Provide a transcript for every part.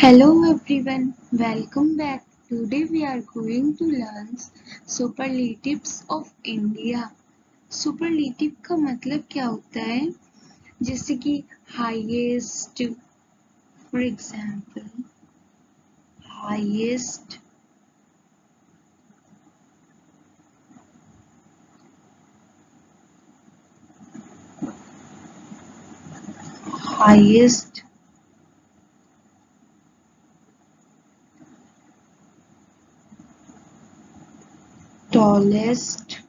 Hello everyone, welcome back. Today we are going to learn superlatives of India. Superlative का मतलब क्या होता है? जैसे कि highest, for example, highest, highest, tallest,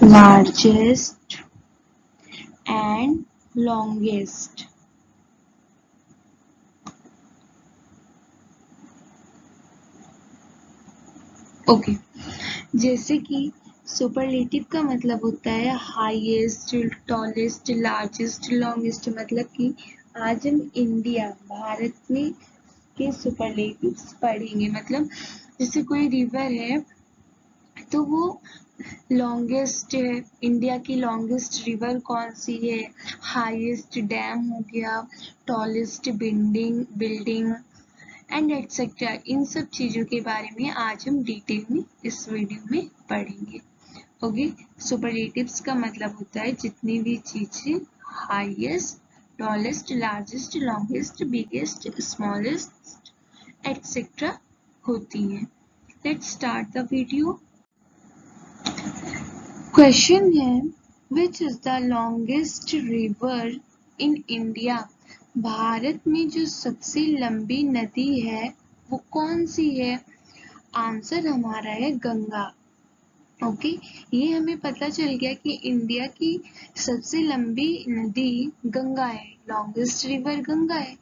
largest and longest. Okay जैसे कि सुपरलेटिव का मतलब होता है हाईएस्ट, टॉलेस्ट, लार्जेस्ट, लॉन्गेस्ट। मतलब कि आज हम इंडिया, भारत में के सुपरलेटिव्स पढ़ेंगे। मतलब जैसे कोई रिवर है तो वो लॉन्गेस्ट है, इंडिया की लॉन्गेस्ट रिवर कौन सी है, हाईएस्ट डैम हो गया, टॉलेस्ट बिल्डिंग एंड एक्सेट्रा। इन सब चीजों के बारे में आज हम डिटेल में इस वीडियो में पढ़ेंगे। ओके, सुपरलेटिव्स का मतलब होता है जितनी भी चीजें highest, tallest, largest, longest, biggest, smallest etcetera होती हैं। Let's start the video. Question है, which is the longest river in India? भारत में जो सबसे लंबी नदी है वो कौन सी है? आंसर हमारा है गंगा। ओके, ये हमें पता चल गया कि इंडिया की सबसे लंबी नदी गंगा है, लॉन्गेस्ट रिवर गंगा है।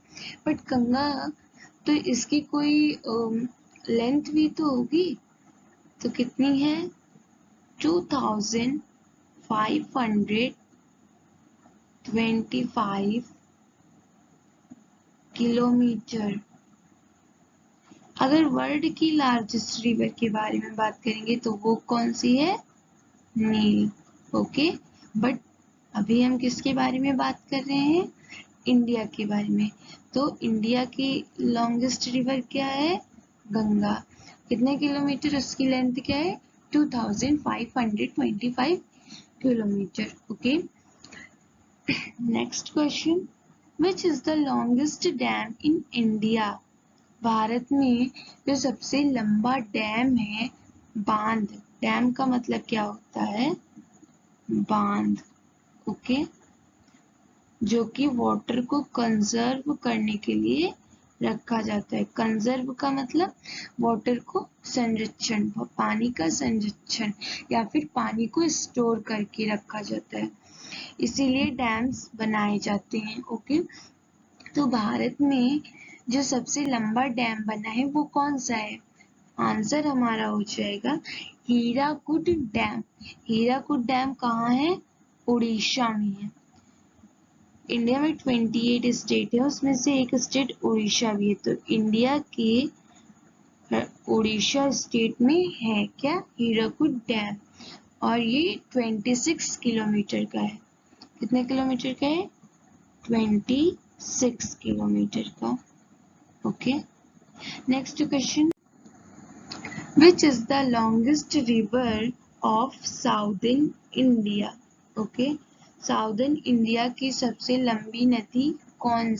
बट गंगा तो इसकी कोई लेंथ भी तो होगी, तो कितनी है? 2525 किलोमीटर। अगर वर्ल्ड की लार्जेस्ट रिवर के बारे में बात करेंगे तो वो कौन सी है? नील। ओके, बट अभी हम किसके बारे में बात कर रहे हैं? इंडिया के बारे में। तो इंडिया की लॉन्गेस्ट रिवर क्या है? गंगा। कितने किलोमीटर उसकी लेंथ क्या है? 2525 kilometre. Okay, next question, which is the longest dam in India? भारत में जो सबसे लंबा डैम है, बांध। डैम का मतलब क्या होता है? बांध। ओके, जो कि वाटर को कंजर्व करने के लिए रखा जाता है। कंजर्व का मतलब वाटर को संरक्षण, पानी का संरक्षण या फिर पानी को स्टोर करके रखा जाता है, इसीलिए डैम्स बनाए जाते हैं। ओके, तो भारत में जो सबसे लंबा डैम बना है वो कौन सा है? आंसर हमारा हो जाएगा हीराकुड डैम। हीराकुड डैम कहाँ है? उड़ीसा में है। इंडिया में 28 स्टेट है, उसमें से एक स्टेट उड़ीसा भी है। तो इंडिया के उड़ीसा स्टेट में है क्या? हीराकुड डैम। और ये 26 किलोमीटर का है। कितने किलोमीटर का है? 26 किलोमीटर का। Okay, next question, which is the longest river of southern India? Okay, southern India की सबसे लंबी नदी कौन?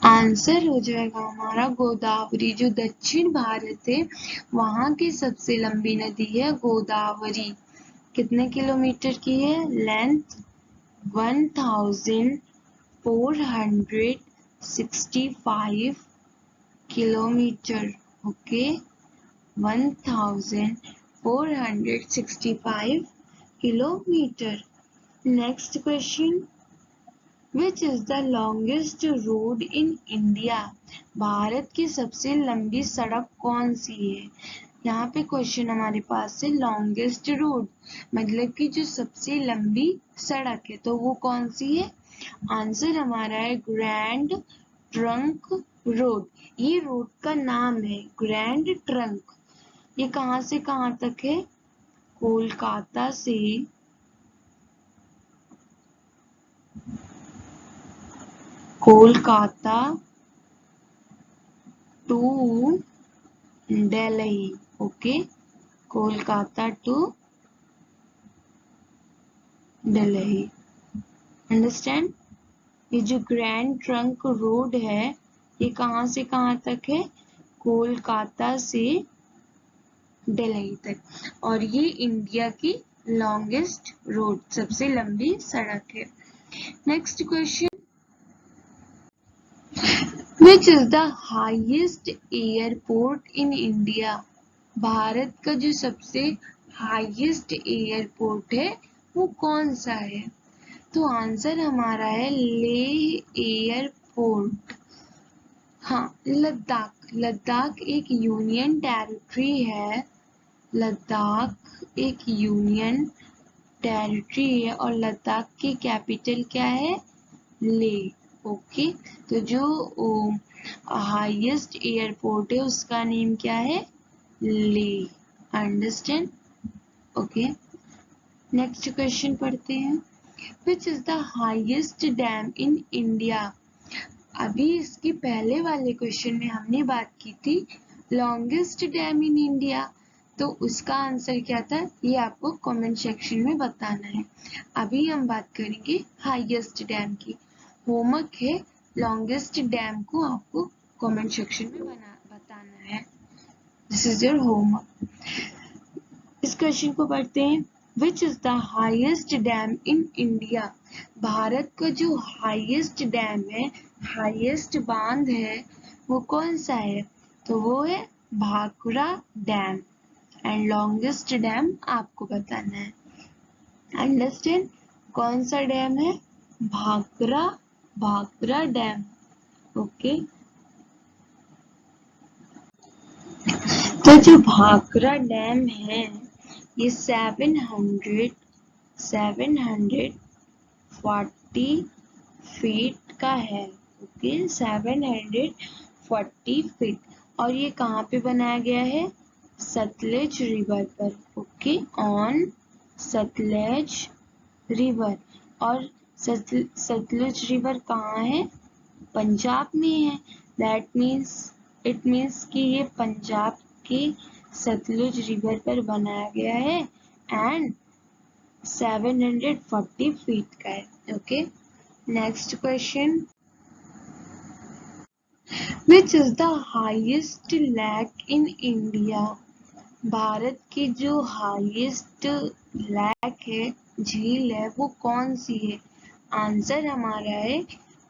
आंसर हो जाएगा हमारा गोदावरी। जो दक्षिण भारत है वहां की सबसे लंबी नदी है गोदावरी। कितने किलोमीटर की है? Length 1465 kilometre. Okay, 1465 kilometre. Next question, which is the longest road in India? Bharat की सबसे लंबी सड़क कौन सी है? यहाँ पे क्वेश्चन हमारे पास है लॉन्गेस्ट रोड, मतलब कि जो सबसे लंबी सड़क है, तो वो कौन सी है? आंसर हमारा है ग्रैंड ट्रंक रोड। ये रोड का नाम है ग्रैंड ट्रंक। ये कहाँ से कहाँ तक है? कोलकाता से Kolkata to Delhi. Okay, Kolkata to Delhi. Understand? ये जो ग्रैंड ट्रंक रोड है ये कहाँ से कहाँ तक है? कोलकाता से दिल्ली तक। और ये इंडिया की लॉन्गेस्ट रोड, सबसे लंबी सड़क है। Next question, which is the highest airport in India? Bharat का जो सबसे हाईएस्ट एयरपोर्ट है वो कौन सा है? तो आंसर हमारा है लेह एयरपोर्ट। हाँ, लद्दाख। लद्दाख एक यूनियन टेरिटरी है। लद्दाख एक यूनियन टेरिटरी है और लद्दाख की कैपिटल क्या है? लेह। ओके, तो जो हाईएस्ट एयरपोर्ट है उसका नेम क्या है? Leh. Understand? Okay, next question पढ़ते हैं। विच is the highest dam in India? अभी इसके पहले वाले क्वेश्चन में हमने बात की थी लॉन्गेस्ट डैम इन इंडिया, तो उसका आंसर क्या था ये आपको कमेंट सेक्शन में बताना है। अभी हम बात करेंगे हाईएस्ट डैम की। होमवर्क है लॉन्गेस्ट डैम को आपको कमेंट सेक्शन में बताना है। This is your homework. इस क्वेश्चन को पढ़ते हैं। विच is the highest dam in India? Bharat का जो हाईएस्ट डैम है, हाईएस्ट बांध है, वो कौन सा है? तो वो है Bhakra dam. And longest dam आपको बताना है। अंडरस्टैंड? कौन सा डैम है? भाखड़ा, भाखड़ा डैम। ओके, तो जो भाखड़ा डैम है ये 740 फीट का है। Okay, 740 feet. और ये कहाँ पे बनाया गया है? सतलुज रिवर पर। Okay, on Sutlej river. और सतलुज रिवर कहाँ है? पंजाब में है। दैट मीन्स इट मीन्स कि ये पंजाब के सतलुज रिवर पर बनाया गया है एंड 740 फीट का है। Okay, next question, which is the highest lake in India? Bharat की जो हाईएस्ट लेक है, झील है, वो कौन सी है? आंसर हमारा है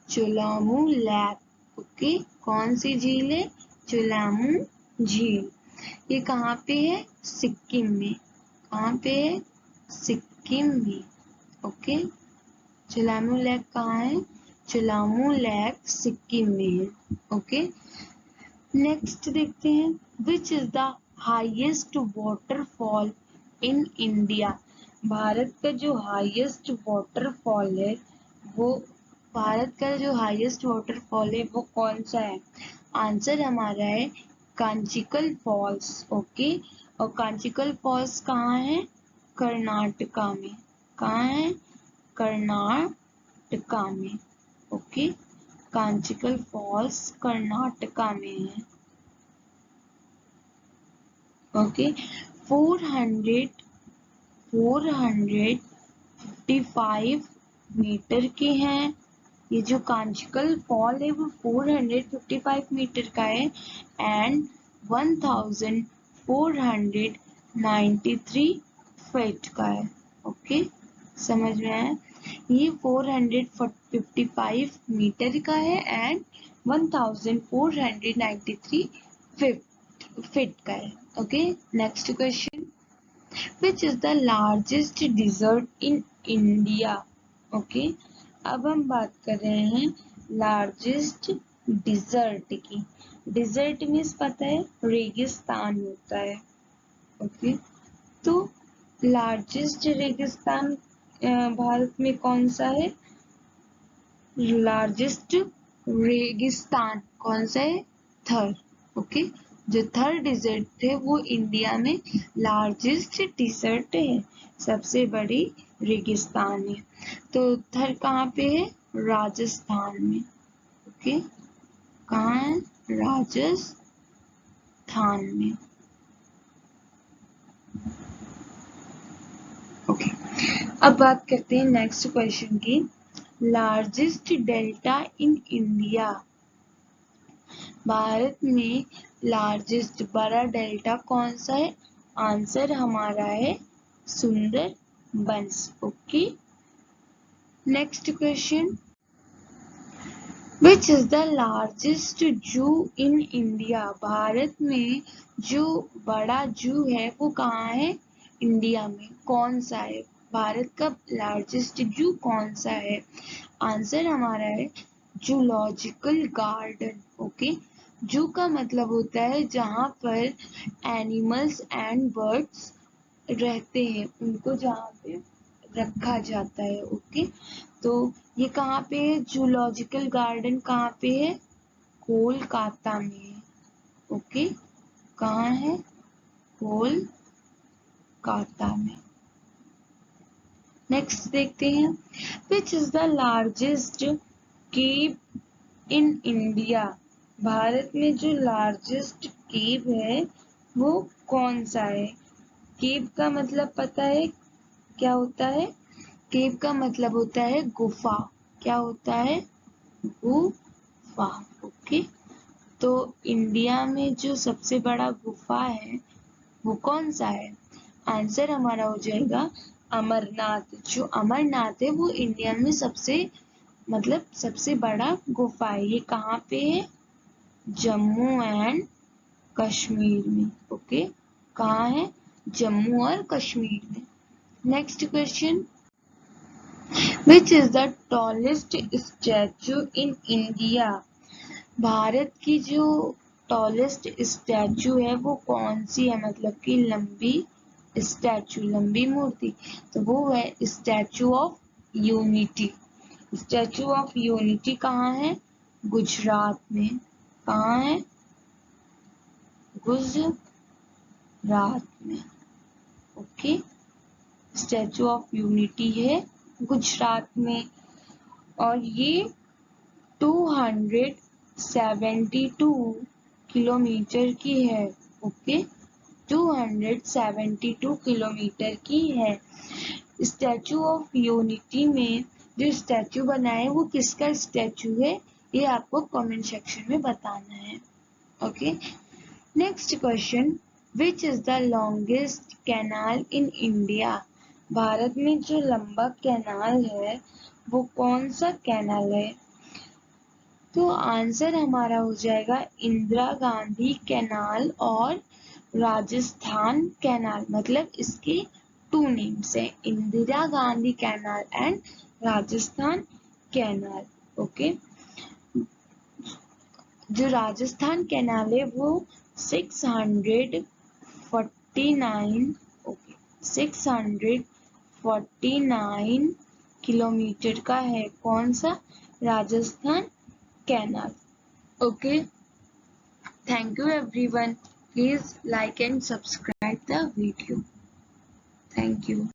चुलामू लेक। ओके, कौन सी झील है? चुलामू झील। ये कहाँ पे है? सिक्किम में। कहाँ पे है? सिक्किम में। ओके, चुलामू लेक कहाँ है? चुलामू लेक सिक्किम में है। ओके, नेक्स्ट देखते हैं। विच is the highest waterfall in India? Bharat का जो हाईएस्ट वाटरफॉल है वो भारत का जो हाईएस्ट वाटरफॉल है वो कौन सा है? आंसर हमारा है कांचीकल फॉल्स। ओके, और कांचीकल फॉल्स कहाँ है? कर्नाटका में। कहाँ है? कर्नाटका में। ओके, कांचीकल फॉल्स कर्नाटका में है। ओके, 455 मीटर के हैं। ये जो कांचीकल फॉल है वो 455 मीटर का है एंड 1493 फीट का है। ओके, समझ में आया? ये 455 मीटर का है एंड 1493 फीट का है। Okay, next question, which is the largest desert in India? Okay, अब हम बात कर रहे हैं लार्जेस्ट डिजर्ट की। डिजर्ट मीन्स पता है रेगिस्तान होता है। ओके, तो लार्जेस्ट रेगिस्तान भारत में कौन सा है? लार्जेस्ट रेगिस्तान कौन सा है? थर। ओके, जो थर डिजर्ट थे वो इंडिया में लार्जेस्ट डिजर्ट है, सबसे बड़ी रेगिस्तान है। तो थर कहाँ पे है? राजस्थान में। ओके, कहाँ है? राजस्थान में। ओके, अब बात करते हैं नेक्स्ट क्वेश्चन की। लार्जेस्ट डेल्टा इन इंडिया, भारत में लार्जेस्ट बड़ा डेल्टा कौन सा है? आंसर हमारा है Sundarbans. Okay, next question, which is the largest जू इन इंडिया, भारत में जो बड़ा जू है वो कहाँ है? इंडिया में। कौन सा है? भारत का लार्जेस्ट जू कौन सा है? आंसर हमारा है जूलॉजिकल गार्डन। ओके, जू का मतलब होता है जहाँ पर एनिमल्स एंड बर्ड्स रहते हैं, उनको जहाँ पे रखा जाता है। ओके, तो ये कहाँ पे है? जूलॉजिकल गार्डन कहाँ पे है? कोलकाता में है। ओके, कहाँ है? कोलकाता में। नेक्स्ट देखते हैं, विच is the largest cave in India, भारत में जो लार्जेस्ट केव है वो कौन सा है? केव का मतलब पता है क्या होता है? केव का मतलब होता है गुफा। क्या होता है? गुफा। ओके, तो इंडिया में जो सबसे बड़ा गुफा है वो कौन सा है? आंसर हमारा हो जाएगा अमरनाथ। जो अमरनाथ है वो इंडिया में सबसे बड़ा गुफा है। ये कहाँ पे है? जम्मू एंड कश्मीर में। ओके, कहाँ है? जम्मू और कश्मीर में। Next question, which is the tallest statue in India, Bharat की जो टॉलेस्ट स्टैचू है वो कौन सी है? मतलब कि लंबी स्टैचू, लंबी मूर्ति, तो वो है statue of unity. Statue of unity कहाँ है? गुजरात में। कहाँ है? गुजरात में। ओके, स्टैचू ऑफ यूनिटी है गुजरात में, और ये 272 किलोमीटर की है। ओके, 272 किलोमीटर की है। स्टैचू ऑफ यूनिटी में जो स्टैचू बना है वो किसका स्टैचू है? ये आपको कमेंट सेक्शन में बताना है। Okay, next question, which is the longest canal in India, भारत में जो लंबा कैनाल है वो कौन सा कैनाल है? तो आंसर हमारा हो जाएगा इंदिरा गांधी कैनाल और राजस्थान कैनाल। मतलब इसके टू नेम्स है, Indira Gandhi canal and Rajasthan canal. Okay, जो राजस्थान कैनाल है वो 649 ओके 649 किलोमीटर का है। कौन सा? Rajasthan canal. Okay, thank you everyone. Please like and subscribe the video. Thank you.